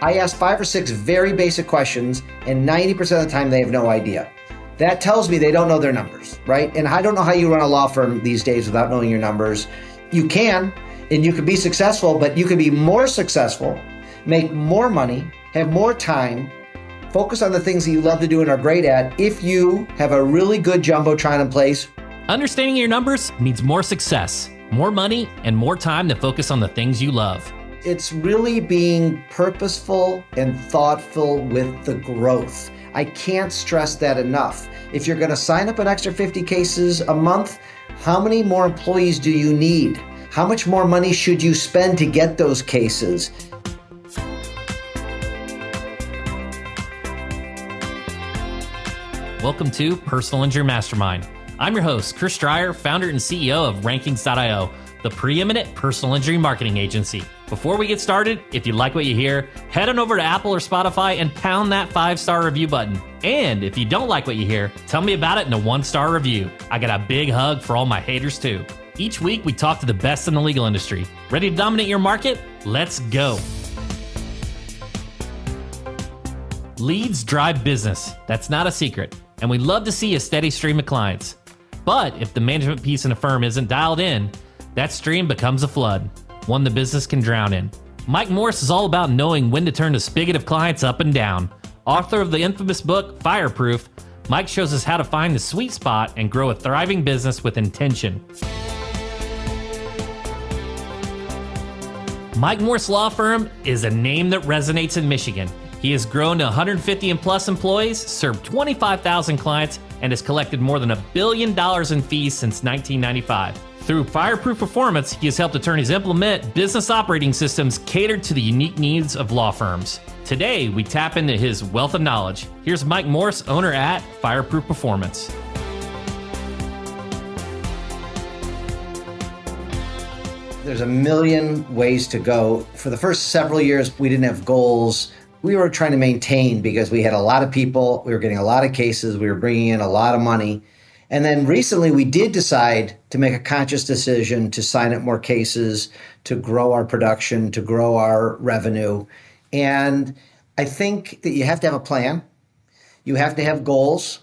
I ask 5 or 6 very basic questions, and 90% of the time they have no idea. That tells me they don't know their numbers, right? And I don't know how you run a law firm these days without knowing your numbers. You can, and you can be successful, but you can be more successful, make more money, have more time, focus on the things that you love to do and are great at if you have a really good jumbotron in place. Understanding your numbers means more success, more money, and more time to focus on the things you love. It's really being purposeful and thoughtful with the growth. I can't stress that enough. If you're going to sign up an extra 50 cases a month, how many more employees do you need? How much more money should you spend to get those cases? Welcome to Personal Injury Mastermind. I'm your host, Chris Dreyer, founder and CEO of Rankings.io, the preeminent personal injury marketing agency. Before we get started, if you like what you hear, head on over to Apple or Spotify and pound that 5-star review button. And if you don't like what you hear, tell me about it in a 1-star review. I got a big hug for all my haters too. Each week, we talk to the best in the legal industry. Ready to dominate your market? Let's go. Leads drive business. That's not a secret. And we love to see a steady stream of clients. But if the management piece in a firm isn't dialed in, that stream becomes a flood, one the business can drown in. Mike Morse is all about knowing when to turn the spigot of clients up and down. Author of the infamous book, Fireproof, Mike shows us how to find the sweet spot and grow a thriving business with intention. Mike Morse Law Firm is a name that resonates in Michigan. He has grown to 150 and plus employees, served 25,000 clients, and has collected more than $1 billion in fees since 1995. Through Fireproof Performance, he has helped attorneys implement business operating systems catered to the unique needs of law firms. Today, we tap into his wealth of knowledge. Here's Mike Morse, owner at Fireproof Performance. There's a million ways to go. For the first several years, we didn't have goals. We were trying to maintain because we had a lot of people, we were getting a lot of cases, we were bringing in a lot of money. And then recently we did decide to make a conscious decision to sign up more cases, to grow our production, to grow our revenue. And I think that you have to have a plan. You have to have goals.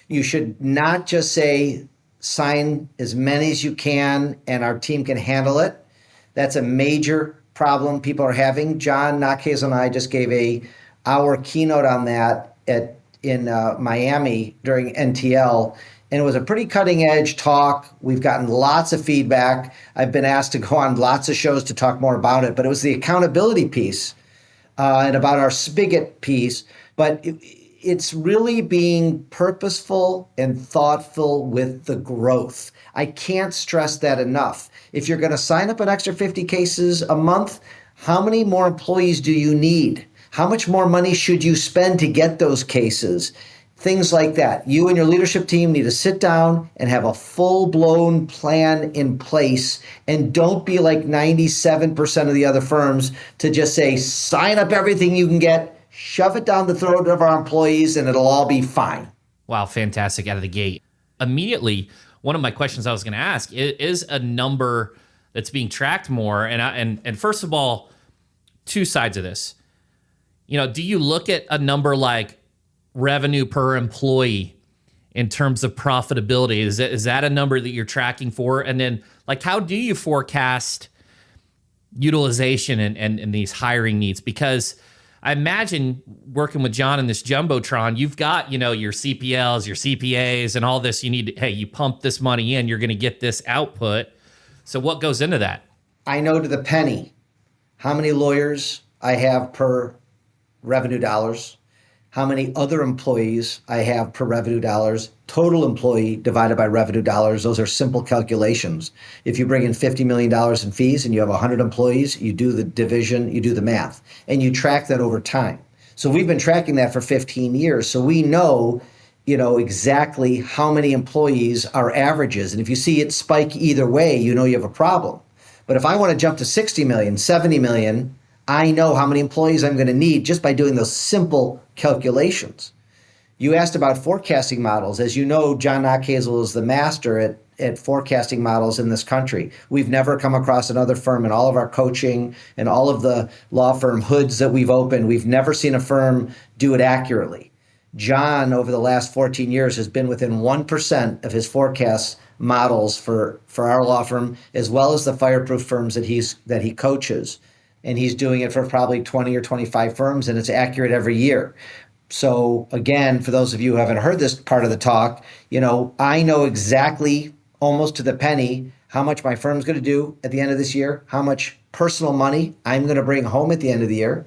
You should not just say, sign as many as you can and our team can handle it. That's a major problem people are having. John Nachazel and I just gave our keynote on that in Miami during NTL, and it was a pretty cutting edge talk. We've gotten lots of feedback. I've been asked to go on lots of shows to talk more about it, but it was the accountability piece and about our spigot piece. But it's really being purposeful and thoughtful with the growth. I can't stress that enough. If you're going to sign up an extra 50 cases a month, how many more employees do you need? How much more money should you spend to get those cases? Things like that. You and your leadership team need to sit down and have a full-blown plan in place, and don't be like 97% of the other firms to just say, sign up everything you can get, shove it down the throat of our employees, and it'll all be fine. Wow, fantastic out of the gate. Immediately, one of my questions I was going to ask is a number that's being tracked more. And first of all, two sides of this. Do you look at a number like revenue per employee in terms of profitability? Is that a number that you're tracking for? And then, how do you forecast utilization and these hiring needs? Because I imagine working with John in this jumbotron, you've got, your CPLs, your CPAs, and all this. You need to, you pump this money in, you're going to get this output. So what goes into that? I know to the penny how many lawyers I have per revenue dollars, how many other employees I have per revenue dollars, total employee divided by revenue dollars. Those are simple calculations. If you bring in $50 million in fees and you have 100 employees, you do the division, you do the math, and you track that over time. So we've been tracking that for 15 years. So we know, exactly how many employees our average is. And if you see it spike either way, you have a problem. But if I want to jump to 60 million, 70 million, I know how many employees I'm going to need just by doing those simple calculations. You asked about forecasting models. As you know, John Nachazel is the master at forecasting models in this country. We've never come across another firm in all of our coaching and all of the law firm hoods that we've opened. We've never seen a firm do it accurately. John, over the last 14 years, has been within 1% of his forecast models for our law firm, as well as the fireproof firms that he coaches. And he's doing it for probably 20 or 25 firms, and it's accurate every year. So again, for those of you who haven't heard this part of the talk, I know exactly, almost to the penny, how much my firm's going to do at the end of this year, how much personal money I'm going to bring home at the end of the year.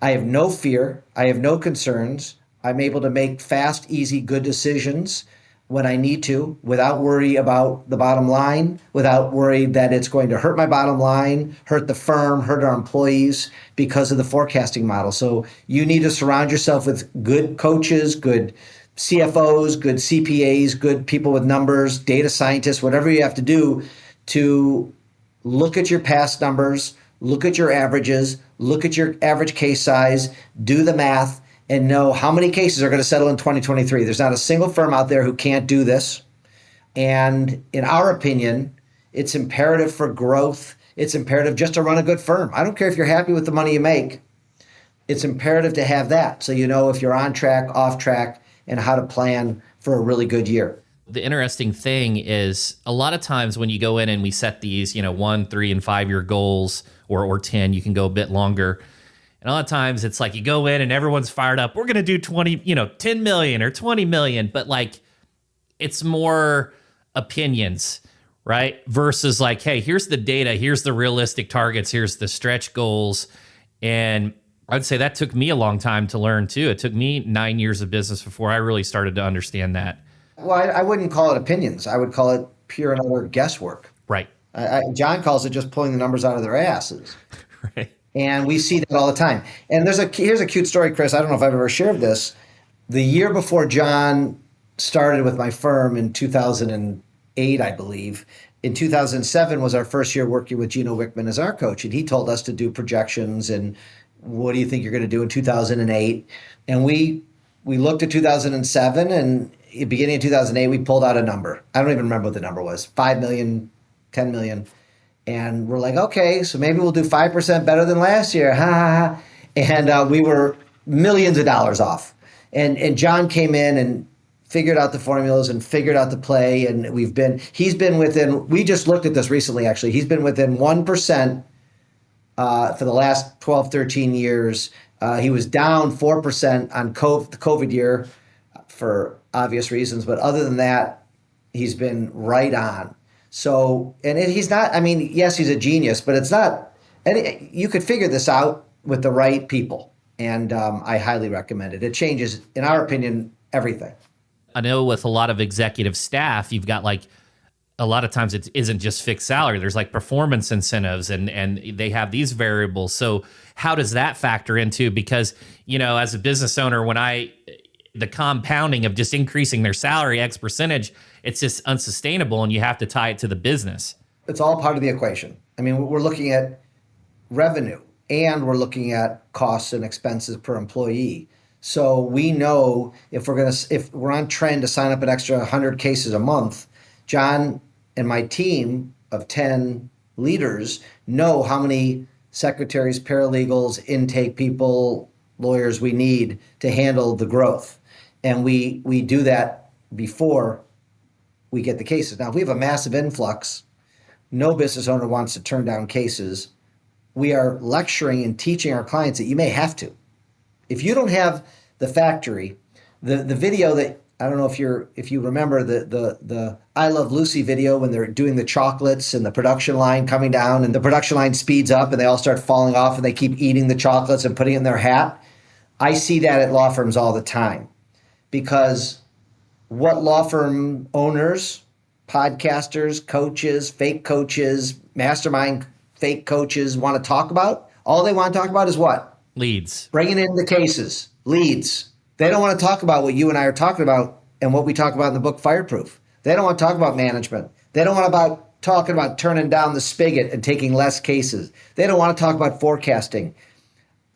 I have no fear. I have no concerns. I'm able to make fast, easy, good decisions when I need to, without worry about the bottom line, without worry that it's going to hurt my bottom line, hurt the firm, hurt our employees because of the forecasting model. So you need to surround yourself with good coaches, good CFOs, good CPAs, good people with numbers, data scientists, whatever you have to do to look at your past numbers, look at your averages, look at your average case size, do the math, and know how many cases are going to settle in 2023. There's not a single firm out there who can't do this. And in our opinion, it's imperative for growth. It's imperative just to run a good firm. I don't care if you're happy with the money you make. It's imperative to have that so you know if you're on track, off track, and how to plan for a really good year. The interesting thing is a lot of times when you go in and we set these, 1, 3, and 5 year goals or 10, you can go a bit longer. And a lot of times it's like you go in and everyone's fired up. We're going to do 10 million or 20 million, but it's more opinions, right? Versus hey, here's the data, here's the realistic targets, here's the stretch goals. And I'd say that took me a long time to learn too. It took me 9 years of business before I really started to understand that. Well, I wouldn't call it opinions. I would call it pure and utter guesswork. Right. John calls it just pulling the numbers out of their asses. Right. And we see that all the time. And here's a cute story, Chris. I don't know if I've ever shared this. The year before John started with my firm in 2008, I believe, in 2007 was our first year working with Gino Wickman as our coach. And he told us to do projections and what do you think you're going to do in 2008? And we looked at 2007, and at the beginning of 2008, we pulled out a number. I don't even remember what the number was, 5 million, 10 million. And we're like, okay, so maybe we'll do 5% better than last year. Ha ha ha. And we were millions of dollars off. And John came in and figured out the formulas and figured out the play. And he's been within, we just looked at this recently, actually. He's been within 1% for the last 12, 13 years. He was down 4% on the COVID year for obvious reasons. But other than that, he's been right on. So, and he's not, yes, he's a genius, but it's not, you could figure this out with the right people. And I highly recommend it. It changes, in our opinion, everything. I know with a lot of executive staff, you've got a lot of times it isn't just fixed salary. There's performance incentives and they have these variables. So how does that factor into, because, as a business owner, the compounding of just increasing their salary X percentage, it's just unsustainable and you have to tie it to the business. It's all part of the equation. We're looking at revenue and we're looking at costs and expenses per employee. So we know if we're on trend to sign up an extra 100 cases a month, John and my team of 10 leaders know how many secretaries, paralegals, intake people, lawyers we need to handle the growth. And we do that before we get the cases. Now, if we have a massive influx, no business owner wants to turn down cases. We are lecturing and teaching our clients that you may have to. If you don't have the factory, the video that, I don't know if you remember the I Love Lucy video when they're doing the chocolates and the production line coming down and the production line speeds up and they all start falling off and they keep eating the chocolates and putting it in their hat. I see that at law firms all the time, because what law firm owners, podcasters, coaches, fake coaches, mastermind fake coaches want to talk about, all they want to talk about is what? Leads. Bringing in the cases, leads. They don't want to talk about what you and I are talking about and what we talk about in the book Fireproof. They don't want to talk about management. They don't want to talking about turning down the spigot and taking less cases. They don't want to talk about forecasting.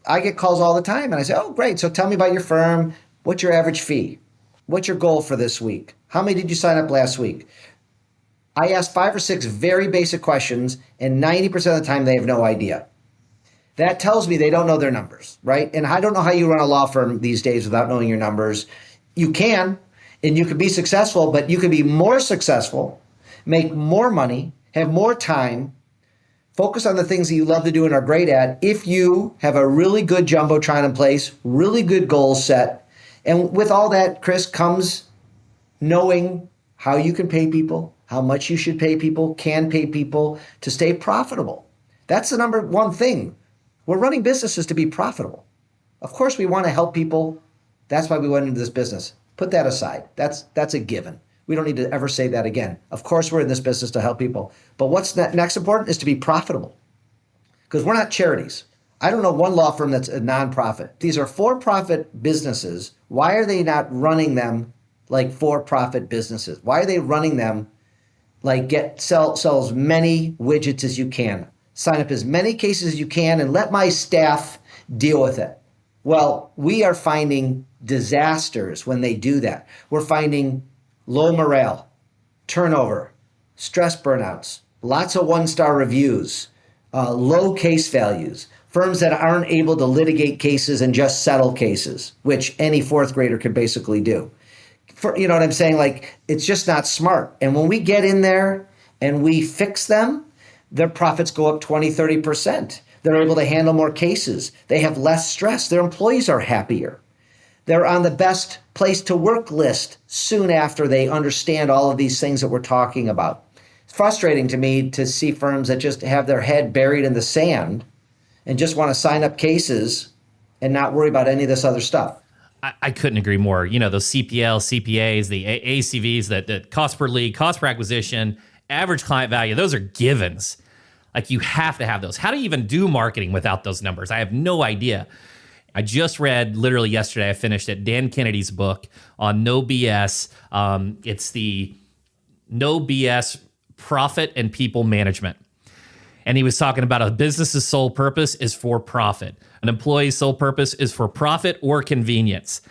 I get calls all the time and I say, oh, great. So tell me about your firm. What's your average fee? What's your goal for this week? How many did you sign up last week? I ask 5 or 6 very basic questions, and 90% of the time they have no idea. That tells me they don't know their numbers, right? And I don't know how you run a law firm these days without knowing your numbers. You can, and you could be successful, but you could be more successful, make more money, have more time, focus on the things that you love to do and are great at if you have a really good jumbotron in place, really good goals set. And with all that, Chris, comes knowing how you can pay people, how much you should pay people, can pay people to stay profitable. That's the number one thing. We're running businesses to be profitable. Of course, we want to help people. That's why we went into this business. Put that aside. That's a given. We don't need to ever say that again. Of course, we're in this business to help people. But what's next important is to be profitable. Because we're not charities. I don't know one law firm that's a nonprofit. These are for-profit businesses. Why are they not running them like for-profit businesses? Why are they running them like sell as many widgets as you can? Sign up as many cases as you can and let my staff deal with it. Well, we are finding disasters when they do that. We're finding low morale, turnover, stress burnouts, lots of one-star reviews, low case values, firms that aren't able to litigate cases and just settle cases, which any fourth grader could basically do. You know what I'm saying? Like, it's just not smart. And when we get in there and we fix them, their profits go up 20, 30%. They're able to handle more cases. They have less stress. Their employees are happier. They're on the best place to work list soon after they understand all of these things that we're talking about. It's frustrating to me to see firms that just have their head buried in the sand and just want to sign up cases and not worry about any of this other stuff. I couldn't agree more. You know, those CPL, CPAs, the ACVs, that cost per lead, cost per acquisition, average client value, those are givens. Like, you have to have those. How do you even do marketing without those numbers? I have no idea. I just read, literally yesterday, I finished it, Dan Kennedy's book on no BS. It's the no BS profit and people management. And he was talking about a business's sole purpose is for profit. An employee's sole purpose is for profit or convenience.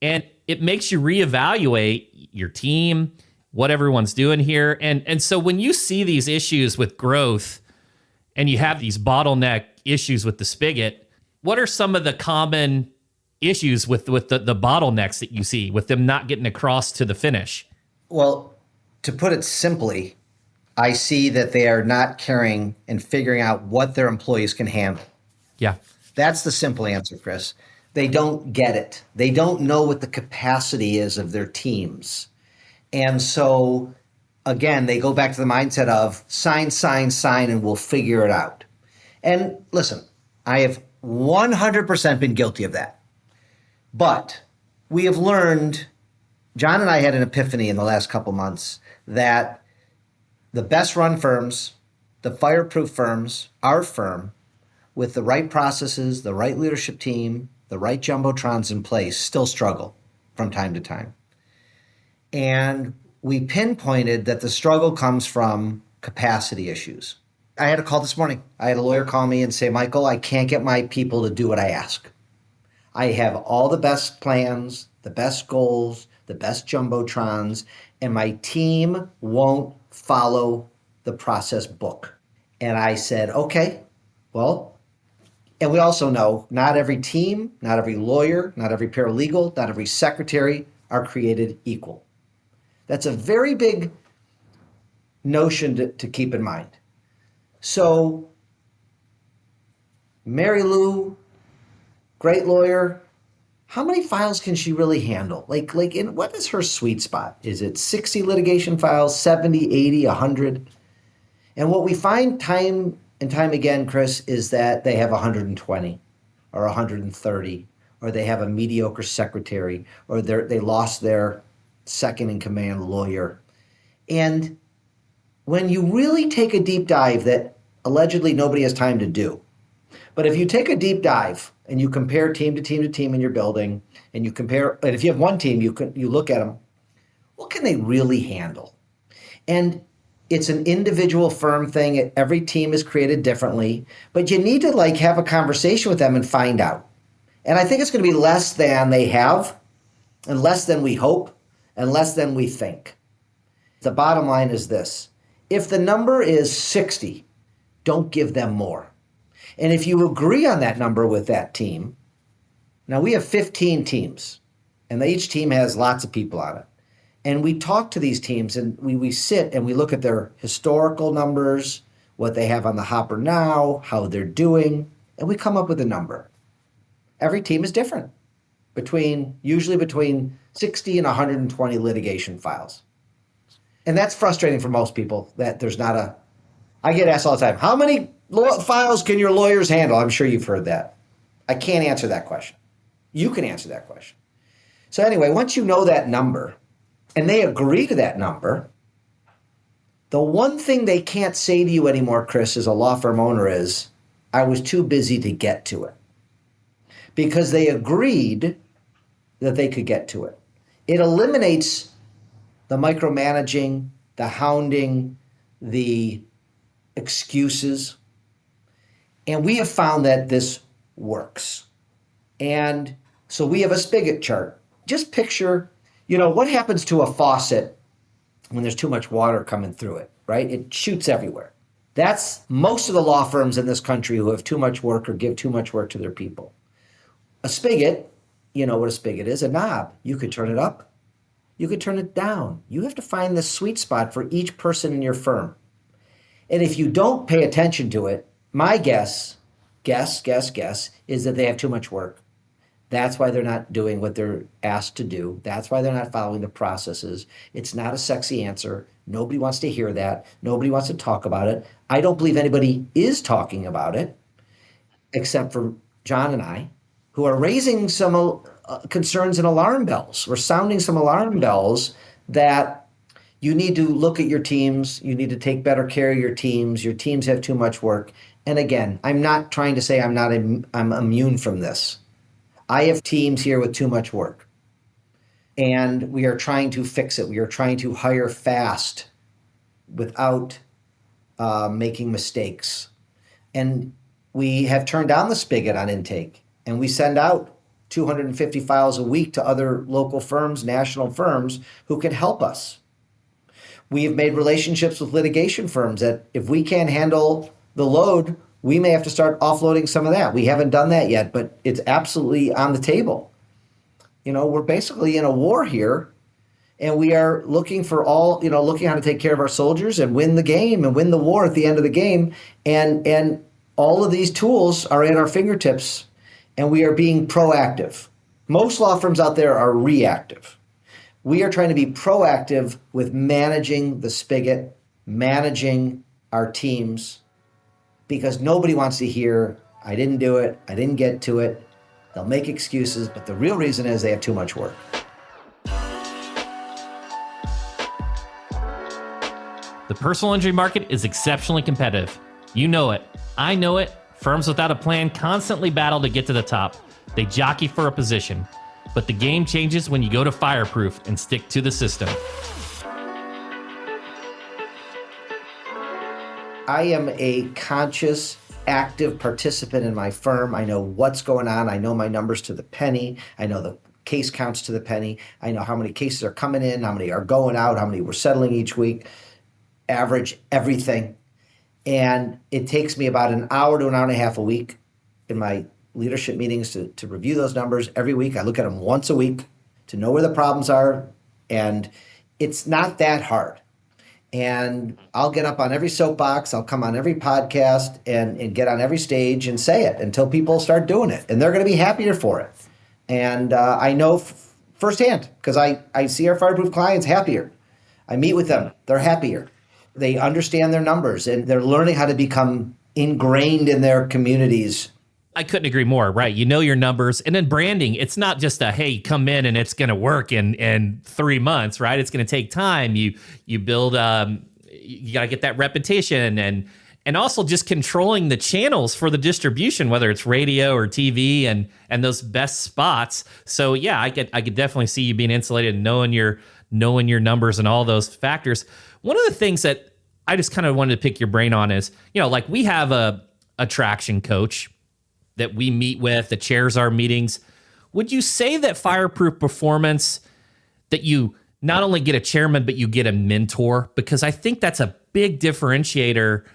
And it makes you reevaluate your team, what everyone's doing here. And so when you see these issues with growth and you have these bottleneck issues with the spigot, what are some of the common issues with the bottlenecks that you see with them not getting across to the finish? Well, to put it simply, I see that they are not caring and figuring out what their employees can handle. Yeah. That's the simple answer, Chris. They don't get it. They don't know what the capacity is of their teams. And so, again, they go back to the mindset of sign, and we'll figure it out. And listen, I have 100% been guilty of that. But we have learned, John and I had an epiphany in the last couple months, that the best run firms, the fireproof firms, our firm, with the right processes, the right leadership team, the right jumbotrons in place, still struggle from time to time. And we pinpointed that the struggle comes from capacity issues. I had a call this morning. I had a lawyer call me and say, Michael, I can't get my people to do what I ask. I have all the best plans, the best goals, the best jumbotrons, and my team won't follow the process book. And I said, okay, well, and we also know not every team, not every lawyer, not every paralegal, not every secretary are created equal. That's a very big notion to keep in mind. So Mary Lou, great lawyer, how many files can she really handle? Like, what is her sweet spot? Is it 60 litigation files, 70, 80, 100? And what we find time and time again, Chris, is that they have 120 or 130, or they have a mediocre secretary, or they lost their second in command lawyer. And when you really take a deep dive that allegedly nobody has time to do, but if you take a deep dive and you compare team to team to team in your building, and you compare, and if you have one team, you look at them, what can they really handle? And it's an individual firm thing. Every team is created differently, but you need to have a conversation with them and find out. And I think it's going to be less than they have, and less than we hope, and less than we think. The bottom line is this: If the number is 60, don't give them more. And if you agree on that number with that team, now we have 15 teams, and each team has lots of people on it. And we talk to these teams, and we sit and we look at their historical numbers, what they have on the hopper now, how they're doing, and we come up with a number. Every team is different, usually between 60 and 120 litigation files. And that's frustrating for most people that there's not a, I get asked all the time, how many files can your lawyers handle? I'm sure you've heard that. I can't answer that question. You can answer that question. So anyway, once you know that number and they agree to that number, the one thing they can't say to you anymore, Chris, as a law firm owner is, I was too busy to get to it. Because they agreed that they could get to it. It eliminates the micromanaging, the hounding, the excuses. And we have found that this works. And so we have a spigot chart. Just picture, what happens to a faucet when there's too much water coming through it, right? It shoots everywhere. That's most of the law firms in this country who have too much work or give too much work to their people. A spigot, you know what a spigot is, a knob. You could turn it up. You could turn it down. You have to find the sweet spot for each person in your firm. And if you don't pay attention to it, my guess is that they have too much work. That's why they're not doing what they're asked to do. That's why they're not following the processes. It's not a sexy answer. Nobody wants to hear that. Nobody wants to talk about it. I don't believe anybody is talking about it, except for John and I, who are raising some concerns and alarm bells. We're sounding some alarm bells that you need to look at your teams. You need to take better care of your teams. Your teams have too much work. And again, I'm not trying to say I'm immune from this. I have teams here with too much work. And we are trying to fix it. We are trying to hire fast without making mistakes. And we have turned down the spigot on intake. And we send out 250 files a week to other local firms, national firms who can help us. We have made relationships with litigation firms that if we can't handle the load, we may have to start offloading some of that. We haven't done that yet, but it's absolutely on the table. We're basically in a war here, and we are looking for looking how to take care of our soldiers and win the game and win the war at the end of the game. And all of these tools are at our fingertips, and we are being proactive. Most law firms out there are reactive. We are trying to be proactive with managing the spigot, managing our teams, because nobody wants to hear, I didn't do it, I didn't get to it. They'll make excuses, but the real reason is they have too much work. The personal injury market is exceptionally competitive. You know it. I know it. Firms without a plan constantly battle to get to the top. They jockey for a position. But the game changes when you go to Fireproof and stick to the system. I am a conscious, active participant in my firm. I know what's going on. I know my numbers to the penny. I know the case counts to the penny. I know how many cases are coming in, how many are going out, how many we're settling each week, average everything. And it takes me about an hour to an hour and a half a week in my leadership meetings to review those numbers every week. I look at them once a week to know where the problems are. And it's not that hard. And I'll get up on every soapbox, I'll come on every podcast and get on every stage and say it until people start doing it. And they're going to be happier for it. And I know firsthand, because I see our Fireproof clients happier. I meet with them, they're happier. They understand their numbers and they're learning how to become ingrained in their communities. I couldn't agree more, right? You know your numbers. And then branding, it's not just a, hey, come in and it's going to work in 3 months, right? It's going to take time. You build, you got to get that repetition and also just controlling the channels for the distribution, whether it's radio or TV and those best spots. So yeah, I could definitely see you being insulated and knowing your numbers and all those factors. One of the things that I just kind of wanted to pick your brain on is, like we have a traction coach that we meet with, that chairs our meetings. Would you say that Fireproof Performance, that you not only get a chairman, but you get a mentor, because I think that's a big differentiator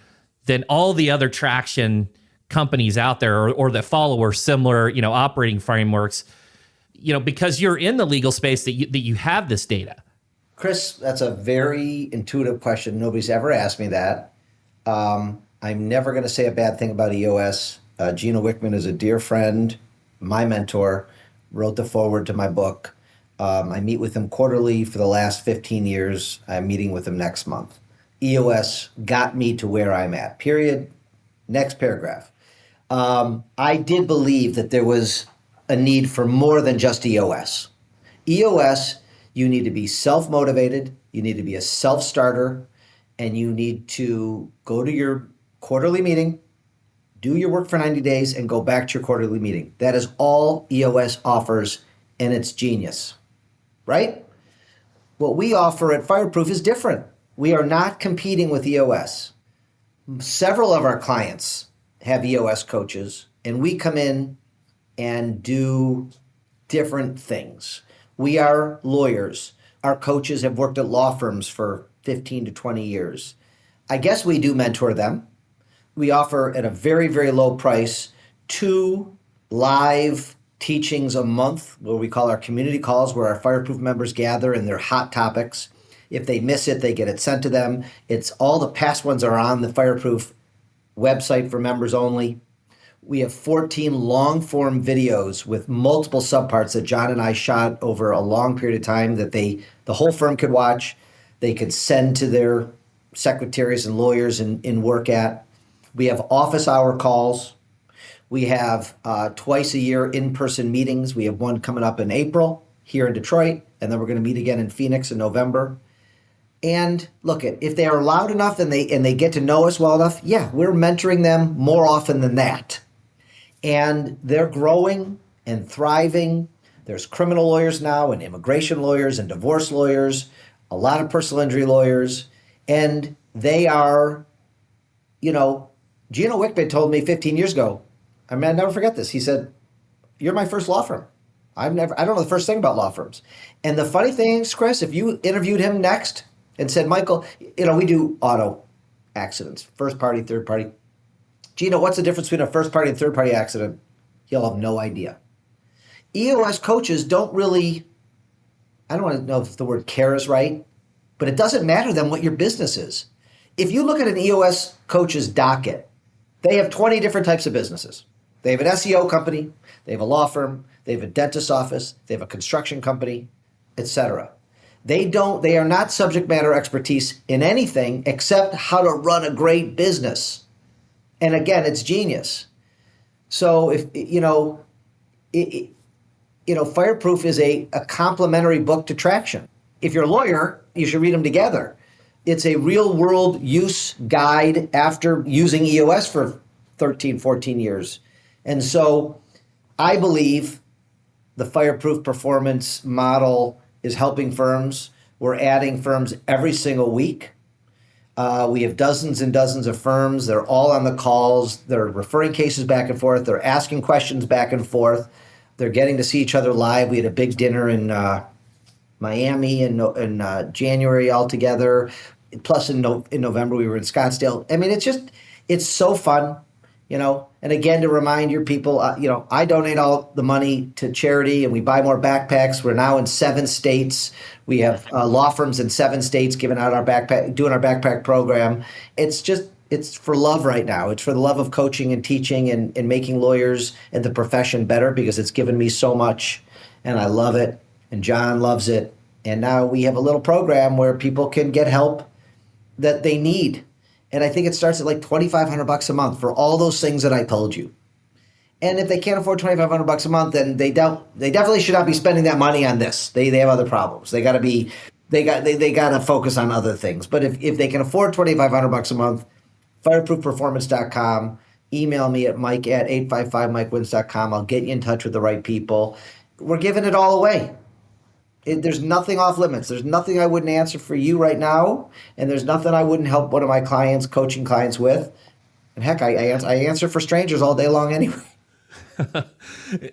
than all the other traction companies out there or that follow similar, operating frameworks, because you're in the legal space that you have this data. Chris, that's a very intuitive question. Nobody's ever asked me that. I'm never going to say a bad thing about EOS. Gino Wickman is a dear friend, my mentor, wrote the foreword to my book. I meet with him quarterly for the last 15 years. I'm meeting with him next month. EOS got me to where I'm at, period. Next paragraph. I did believe that there was a need for more than just EOS. EOS, you need to be self-motivated, you need to be a self-starter, and you need to go to your quarterly meeting, do your work for 90 days, and go back to your quarterly meeting. That is all EOS offers, and it's genius, right? What we offer at Fireproof is different. We are not competing with EOS. Several of our clients have EOS coaches, and we come in and do different things. We are lawyers. Our coaches have worked at law firms for 15 to 20 years. I guess we do mentor them. We offer at a very, very low price 2 live teachings a month, what we call our community calls, where our Fireproof members gather and they're hot topics. If they miss it, they get it sent to them. It's all the past ones are on the Fireproof website for members only. We have 14 long-form videos with multiple subparts that John and I shot over a long period of time that the whole firm could watch. They could send to their secretaries and lawyers and work at. We have office hour calls. We have twice a year in-person meetings. We have one coming up in April here in Detroit, and then we're going to meet again in Phoenix in November. And look, if they are loud enough and they get to know us well enough, yeah, we're mentoring them more often than that. And they're growing and thriving. There's criminal lawyers now and immigration lawyers and divorce lawyers, a lot of personal injury lawyers. And they are, Gino Wickman told me 15 years ago, I mean, I'll never forget this. He said, "You're my first law firm. I don't know the first thing about law firms." And the funny thing is, Chris, if you interviewed him next and said, "Michael, we do auto accidents, first party, third party. Gino, what's the difference between a first party and third party accident?" He'll have no idea. EOS coaches don't really, I don't want to know if the word care is right, but it doesn't matter to them what your business is. If you look at an EOS coach's docket, they have 20 different types of businesses. They have an SEO company, they have a law firm, they have a dentist's office, they have a construction company, etc. They are not subject matter expertise in anything except how to run a great business. And again, it's genius. So if Fireproof is a complementary book to Traction. If you're a lawyer, you should read them together. It's a real world use guide after using EOS for 13, 14 years. And so I believe the Fireproof Performance model is helping firms. We're adding firms every single week. We have dozens and dozens of firms. They're all on the calls. They're referring cases back and forth. They're asking questions back and forth. They're getting to see each other live. We had a big dinner in Miami in January all together. Plus in November, we were in Scottsdale. I mean, it's so fun, And again, to remind your people, I donate all the money to charity and we buy more backpacks. We're now in 7 states. We have law firms in 7 states doing our backpack program. It's for love right now. It's for the love of coaching and teaching and making lawyers and the profession better because it's given me so much and I love it. And John loves it. And now we have a little program where people can get help that they need. And I think it starts at like $2,500 a month for all those things that I told you. And if they can't afford $2,500 a month, then they definitely should not be spending that money on this. They have other problems. They got to focus on other things. But if they can afford $2,500 a month, fireproofperformance.com, email me at mike@855mikewins.com. I'll get you in touch with the right people. We're giving it all away. There's nothing off limits. There's nothing I wouldn't answer for you right now, and there's nothing I wouldn't help one of my coaching clients with. And heck, I answer for strangers all day long anyway.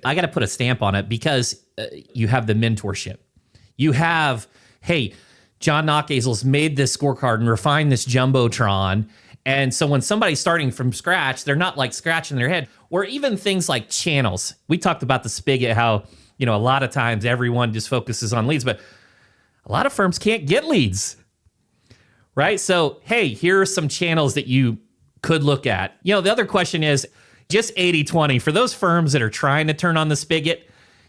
I got to put a stamp on it because you have the mentorship. You have hey, John Nachazel's made this scorecard and refined this Jumbotron. And so when somebody's starting from scratch, they're not like scratching their head. Or even things like channels. We talked about the spigot, how, a lot of times everyone just focuses on leads, but a lot of firms can't get leads, right? So, hey, here are some channels that you could look at. The other question is just 80-20. For those firms that are trying to turn on the spigot,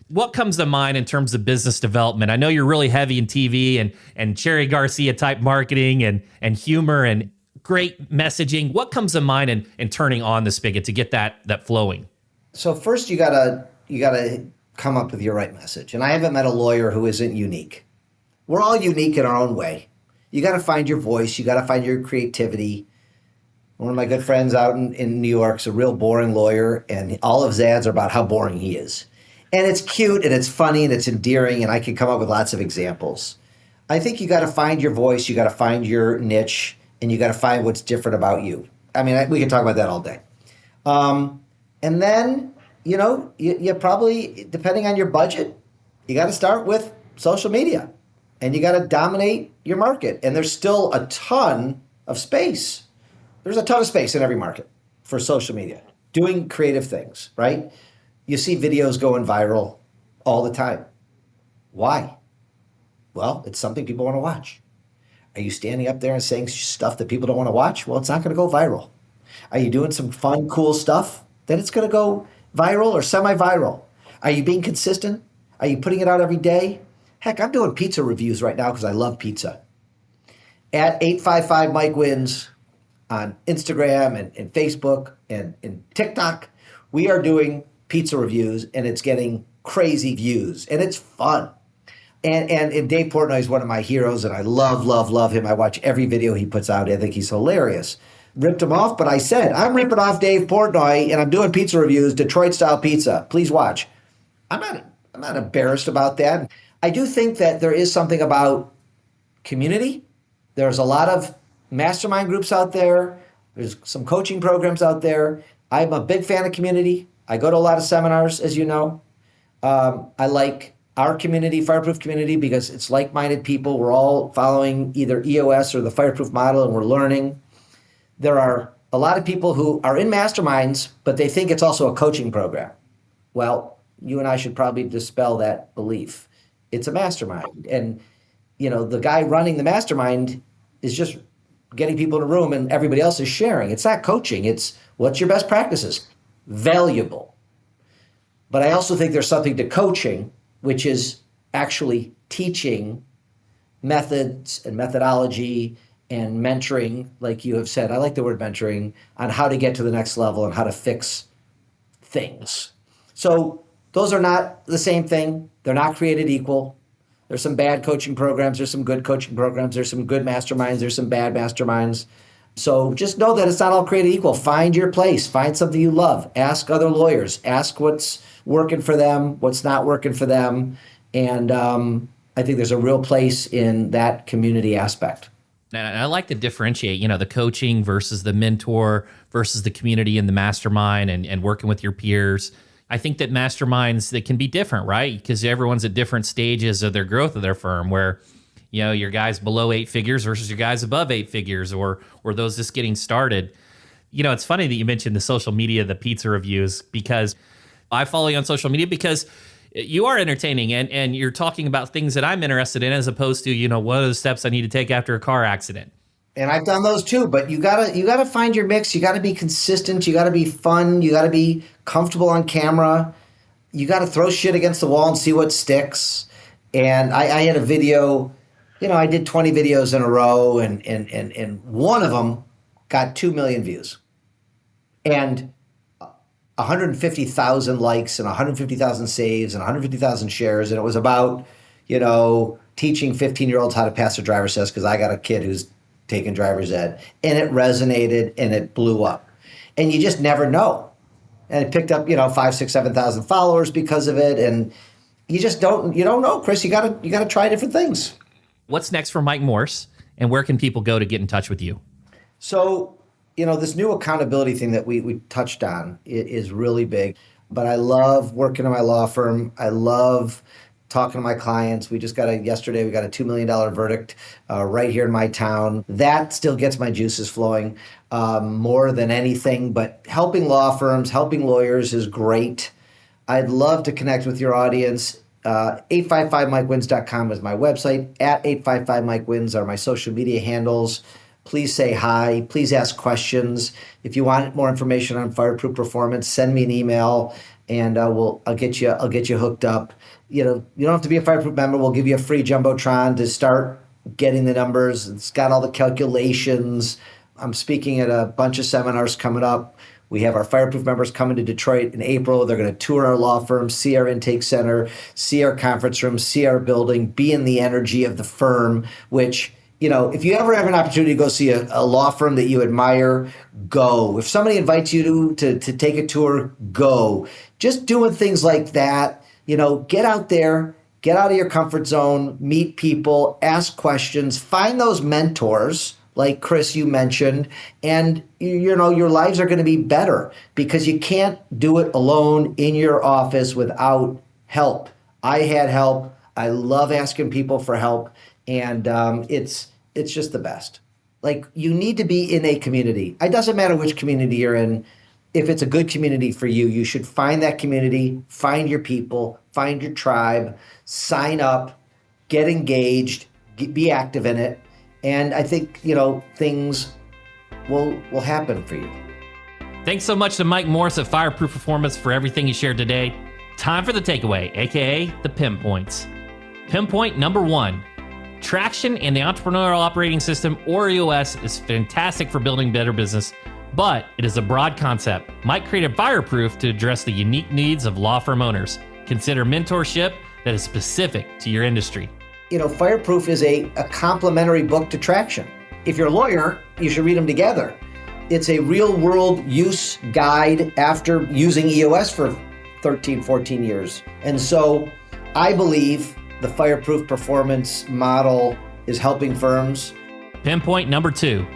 what comes to mind in terms of business development? I know you're really heavy in TV and Cherry Garcia type marketing and humor and great messaging. What comes to mind in turning on the spigot to get that flowing? So first you gotta come up with your right message. And I haven't met a lawyer who isn't unique. We're all unique in our own way. You gotta find your voice. You gotta find your creativity. One of my good friends out in New York is a real boring lawyer, and all of his ads are about how boring he is. And it's cute and it's funny and it's endearing, and I can come up with lots of examples. I think you got to find your voice, you got to find your niche, and you got to find what's different about you. I mean, we can talk about that all day. And then, you probably, depending on your budget, you got to start with social media, and you got to dominate your market. And there's still a ton of space. There's a ton of space in every market for social media, doing creative things, right? You see videos going viral all the time. Why? Well, it's something people want to watch. Are you standing up there and saying stuff that people don't want to watch? Well, it's not going to go viral. Are you doing some fun, cool stuff? Then it's going to go viral or semi-viral. Are you being consistent? Are you putting it out every day? Heck, I'm doing pizza reviews right now because I love pizza. At 855 Mike Wins on Instagram and Facebook and TikTok, we are doing pizza reviews, and it's getting crazy views, and it's fun. And Dave Portnoy is one of my heroes, and I love him. I watch every video he puts out. I think he's hilarious. Ripped him off, but I said, I'm ripping off Dave Portnoy, and I'm doing pizza reviews, Detroit-style pizza. Please watch. I'm not embarrassed about that. I do think that there is something about community. There's a lot of mastermind groups out there. There's some coaching programs out there. I'm a big fan of community. I go to a lot of seminars, as you know. I like our community, Fireproof community, because it's like-minded people. We're all following either EOS or the Fireproof model, and we're learning. There are a lot of people who are in masterminds, but they think it's also a coaching program. Well, you and I should probably dispel that belief. It's a mastermind. And, the guy running the mastermind is just getting people in a room and everybody else is sharing. It's not coaching. It's what's your best practices? Valuable. But I also think there's something to coaching, which is actually teaching methods and methodology and mentoring, like you have said. I like the word mentoring, on how to get to the next level and how to fix things. So those are not the same thing. They're not created equal. There's some bad coaching programs. There's some good coaching programs. There's some good masterminds. There's some bad masterminds. So just know that it's not all created equal. Find your place. Find something you love. Ask other lawyers. Ask what's working for them, what's not working for them. And I think there's a real place in that community aspect. And I like to differentiate, the coaching versus the mentor versus the community and the mastermind and working with your peers. I think that masterminds, that can be different, right? Because everyone's at different stages of their growth of their firm, where your guys below 8 figures versus your guys above 8 figures, or those just getting started. It's funny that you mentioned the social media, the pizza reviews, because I follow you on social media because you are entertaining and you're talking about things that I'm interested in, as opposed to, what are the steps I need to take after a car accident. And I've done those too, but you gotta find your mix. You gotta be consistent. You gotta be fun. You gotta be comfortable on camera. You gotta throw shit against the wall and see what sticks. And I had a video. I did 20 videos in a row, and one of them got 2 million views and 150,000 likes and 150,000 saves and 150,000 shares. And it was about, teaching 15-year-olds how to pass their driver's test, because I got a kid who's taking driver's ed. And it resonated and it blew up. And you just never know. And it picked up, 5, 6, 7,000 followers because of it. And you don't know, Chris. You gotta try different things. What's next for Mike Morse, and where can people go to get in touch with you? So, this new accountability thing that we touched on is really big. But I love working in my law firm. I love talking to my clients. We just yesterday we got a $2 million verdict right here in my town. That still gets my juices flowing more than anything, but helping law firms, helping lawyers is great. I'd love to connect with your audience. 855mikewins.com is my website. At 855mikewins are my social media handles. Please say hi. Please ask questions. If you want more information on Fireproof Performance, send me an email, and I'll get you hooked up. You don't have to be a Fireproof member. We'll give you a free jumbotron to start getting the numbers. It's got all the calculations. I'm speaking at a bunch of seminars coming up. We have our Fireproof members coming to Detroit in April. They're going to tour our law firm, see our intake center, see our conference room, see our building, be in the energy of the firm, which, if you ever have an opportunity to go see a law firm that you admire, go. If somebody invites you to take a tour, go. Just doing things like that, get out there, get out of your comfort zone, meet people, ask questions, find those mentors like Chris, you mentioned, and your lives are going to be better because you can't do it alone in your office without help. I had help. I love asking people for help, and it's just the best. Like, you need to be in a community. It doesn't matter which community you're in. If it's a good community for you, you should find that community, find your people, find your tribe, sign up, get engaged, be active in it. And I think, things will happen for you. Thanks so much to Mike Morse at Fireproof Performance for everything he shared today. Time for the takeaway, aka the pinpoints. Pinpoint number 1. Traction and the Entrepreneurial Operating System, or EOS, is fantastic for building better business, but it is a broad concept. Mike created Fireproof to address the unique needs of law firm owners. Consider mentorship that is specific to your industry. Fireproof is a complementary book to Traction. If you're a lawyer, you should read them together. It's a real world use guide after using EOS for 13, 14 years. And so I believe the Fireproof Performance model is helping firms. Pinpoint number 2.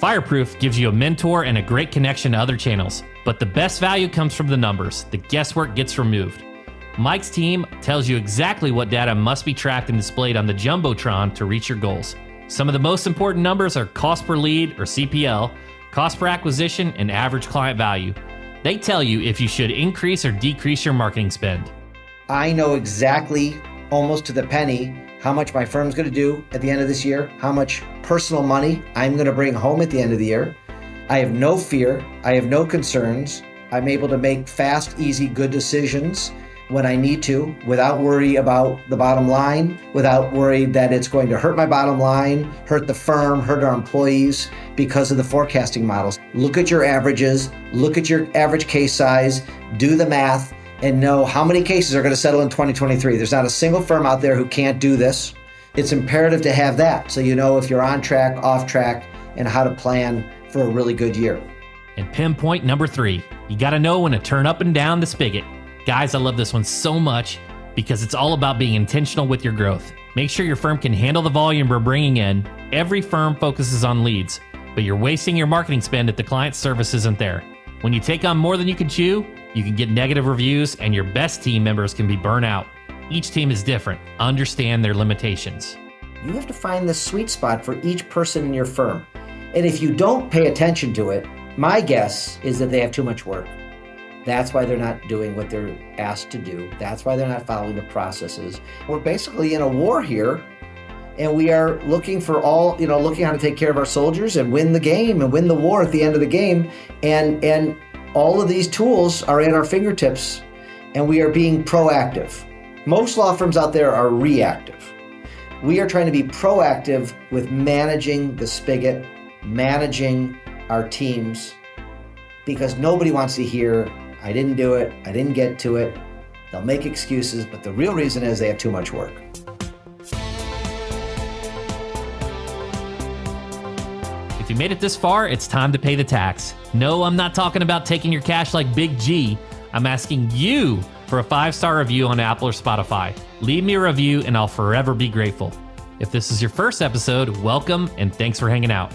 Fireproof gives you a mentor and a great connection to other channels, but the best value comes from the numbers. The guesswork gets removed. Mike's team tells you exactly what data must be tracked and displayed on the Jumbotron to reach your goals. Some of the most important numbers are cost per lead, or CPL, cost per acquisition, and average client value. They tell you if you should increase or decrease your marketing spend. I know exactly, almost to the penny, how much my firm's going to do at the end of this year, how much personal money I'm going to bring home at the end of the year. I have no fear. I have no concerns. I'm able to make fast, easy, good decisions when I need to, without worry about the bottom line, without worry that it's going to hurt my bottom line, hurt the firm, hurt our employees because of the forecasting models. Look at your averages, look at your average case size, do the math, and know how many cases are going to settle in 2023. There's not a single firm out there who can't do this. It's imperative to have that so you know if you're on track, off track, and how to plan for a really good year. And pinpoint number 3, you got to know when to turn up and down the spigot. Guys, I love this one so much because it's all about being intentional with your growth. Make sure your firm can handle the volume we're bringing in. Every firm focuses on leads, but you're wasting your marketing spend if the client service isn't there. When you take on more than you can chew, you can get negative reviews and your best team members can be burnt out. Each team is different. Understand their limitations. You have to find the sweet spot for each person in your firm. And if you don't pay attention to it, my guess is that they have too much work. That's why they're not doing what they're asked to do. That's why they're not following the processes. We're basically in a war here, and we are looking for looking how to take care of our soldiers and win the game and win the war at the end of the game. And all of these tools are at our fingertips, and we are being proactive. Most law firms out there are reactive. We are trying to be proactive with managing the spigot, managing our teams, because nobody wants to hear, I didn't do it, I didn't get to it. They'll make excuses, but the real reason is they have too much work. If you made it this far, it's time to pay the tax. No, I'm not talking about taking your cash like Big G. I'm asking you for a 5-star review on Apple or Spotify. Leave me a review and I'll forever be grateful. If this is your first episode, welcome and thanks for hanging out.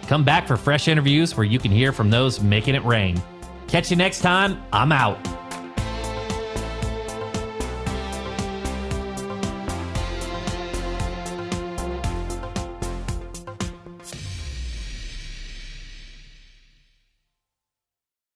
Come back for fresh interviews where you can hear from those making it rain. Catch you next time. I'm out.